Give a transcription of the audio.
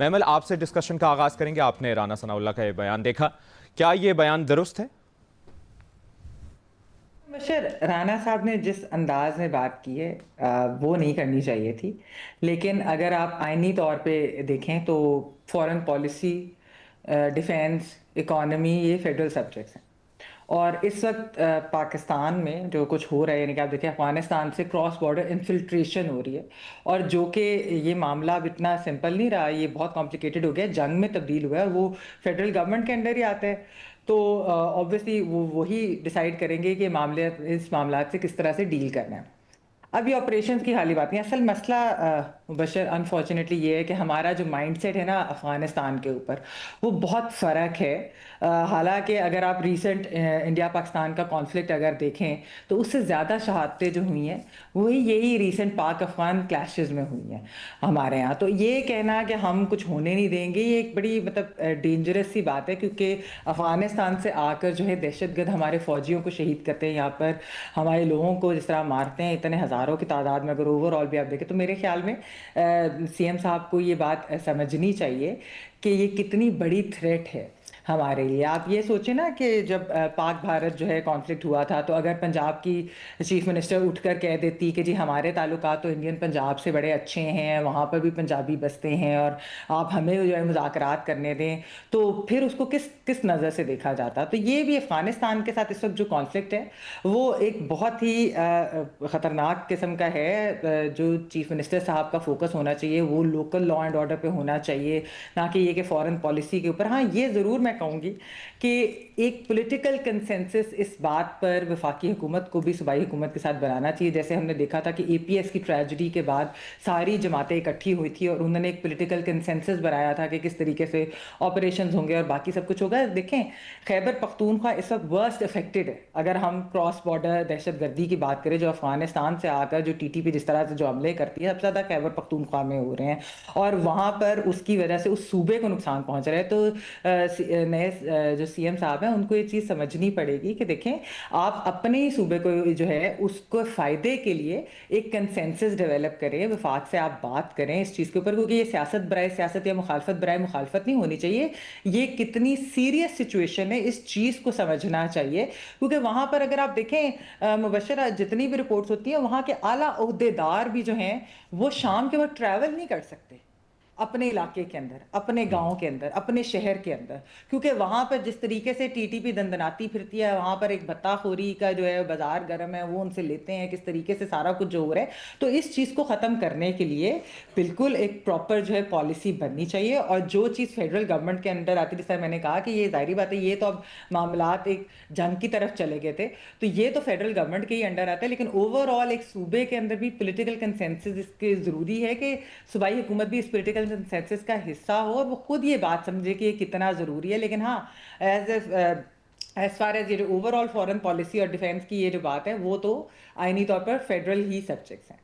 محمل، آپ سے ڈسکشن کا آغاز کریں گے. آپ نے رانا ثناء اللہ کا یہ بیان دیکھا، کیا یہ بیان درست ہے؟ بشر رانا صاحب نے جس انداز میں بات کی ہے وہ نہیں کرنی چاہیے تھی. لیکن اگر آپ آئینی طور پہ دیکھیں تو فورن پالیسی، ڈیفینس، اکانومی، یہ فیڈرل سبجیکٹس ہیں. اور اس وقت پاکستان میں جو کچھ ہو رہا ہے، یعنی کہ آپ دیکھیں افغانستان سے کراس بارڈر انفلٹریشن ہو رہی ہے، اور جو کہ یہ معاملہ اب اتنا سمپل نہیں رہا، یہ بہت کمپلیکیٹڈ ہو گیا، جنگ میں تبدیل ہوا ہے، وہ فیڈرل گورنمنٹ کے انڈر ہی آتا ہے. تو آبویسلی وہی ڈیسائیڈ کریں گے کہ اس معاملات سے کس طرح سے ڈیل کرنا ہے. اب یہ آپریشنز کی حالی بات نہیں، اصل مسئلہ مبشر انفارچونیٹلی یہ ہے کہ ہمارا جو مائنڈ سیٹ ہے نا افغانستان کے اوپر، وہ بہت فرق ہے. حالانکہ اگر آپ ریسنٹ انڈیا پاکستان کا کانفلکٹ اگر دیکھیں تو اس سے زیادہ شہادتیں جو ہوئی ہیں وہی یہی ریسنٹ پاک افغان کلیشز میں ہوئی ہیں ہمارے یہاں. تو یہ کہنا کہ ہم کچھ ہونے نہیں دیں گے، یہ ایک بڑی ڈینجرس سی بات ہے، کیونکہ افغانستان سے آ کر جو ہے دہشت گرد ہمارے فوجیوں کو شہید کرتے ہیں، یہاں پر ہمارے لوگوں کو جس طرح مارتے ہیں اتنے ہزاروں کی تعداد میں. اگر اوور آل بھی آپ دیکھیں تو میرے خیال میں سی ایم صاحب کو یہ بات سمجھنی چاہیے کہ یہ کتنی بڑی تھریٹ ہے ہمارے لیے. آپ یہ سوچیں نا کہ جب پاک بھارت جو ہے کانفلکٹ ہوا تھا تو اگر پنجاب کی چیف منسٹر اٹھ کر کہہ دیتی کہ جی ہمارے تعلقات تو انڈین پنجاب سے بڑے اچھے ہیں، وہاں پر بھی پنجابی بستے ہیں اور آپ ہمیں جو ہے مذاکرات کرنے دیں، تو پھر اس کو کس نظر سے دیکھا جاتا. تو یہ بھی افغانستان کے ساتھ اس وقت جو کانفلکٹ ہے وہ ایک بہت ہی خطرناک قسم کا ہے. جو چیف منسٹر صاحب کا فوکس ہونا چاہیے وہ لوکل لا اینڈ آرڈر پہ ہونا چاہیے، نہ کہ یہ کہ فورن پالیسی کے اوپر. ہاں یہ ضرور میں کہوں گی کہ ایک پولیٹیکل کنسنسس اس بات پر وفاقی حکومت کو بھی صوبائی حکومت کے ساتھ بنانا چاہیے. جیسے ہم نے دیکھا تھا کہ اے پی ایس کی ٹریجڈی کے بعد ساری جماعتیں اکٹھی ہوئی تھی اور انہوں نے ایک پولیٹیکل کنسنسس بنایا تھا کہ کس طریقے سے آپریشنز ہوں گے اور باقی سب کچھ ہوگا. دیکھیں خیبر پختونخوا اس وقت ورسٹ افیکٹڈ ہے. اگر ہم کراس بارڈر دہشت گردی کی بات کریں، جو افغانستان سے آ کر جو ٹی ٹی پی جس طرح سے جو حملے کرتی ہے، سب سے زیادہ خیبر پختونخوا میں ہو رہے ہیں، اور وہاں پر اس کی وجہ سے اس صوبے کو نقصان پہنچ رہا ہے. تو نئے جو سی ایم صاحب ہیں ان کو یہ چیز سمجھنی پڑے گی کہ دیکھیں آپ اپنے ہی صوبے کو جو ہے اس کو فائدے کے لیے ایک کنسنسس ڈیولپ کریں، وفاق سے آپ بات کریں اس چیز کے اوپر، کیونکہ یہ سیاست برائے سیاست یا مخالفت برائے مخالفت نہیں ہونی چاہیے. یہ کتنی سیریس سچویشن ہے اس چیز کو سمجھنا چاہیے. کیونکہ وہاں پر اگر آپ دیکھیں مبشرہ جتنی بھی رپورٹس ہوتی ہیں، وہاں کے اعلیٰ عہدیدار بھی جو ہیں وہ شام کے وقت ٹریول نہیں کر سکتے اپنے علاقے کے اندر، اپنے گاؤں کے اندر، اپنے شہر کے اندر، کیونکہ وہاں پر جس طریقے سے ٹی ٹی پی دندناتی پھرتی ہے، وہاں پر ایک بھتہ خوری کا جو ہے بازار گرم ہے، وہ ان سے لیتے ہیں کس طریقے سے سارا کچھ جو ہو رہا ہے. تو اس چیز کو ختم کرنے کے لیے بالکل ایک پراپر جو ہے پالیسی بننی چاہیے. اور جو چیز فیڈرل گورنمنٹ کے انڈر آتی ہے، جیسے میں نے کہا کہ یہ ظاہری بات ہے، یہ تو اب معاملات ایک جنگ کی طرف چلے گئے تھے، تو یہ تو فیڈرل گورنمنٹ کے ہی انڈر آتا ہے. لیکن اوور آل ایک صوبے کے اندر بھی پولیٹیکل کنسنسس اس کے ضروری ہے کہ صوبائی حکومت بھی اس پولیٹیکل کنسنسس کا حصہ ہو اور وہ خود یہ بات سمجھے کہ یہ کتنا ضروری ہے. لیکن ہاں ایز فار ایز یہ جو اوور آل فورن پالیسی اور ڈیفینس کی یہ جو بات ہے وہ تو آئینی طور پر فیڈرل ہی سبجیکٹس ہیں.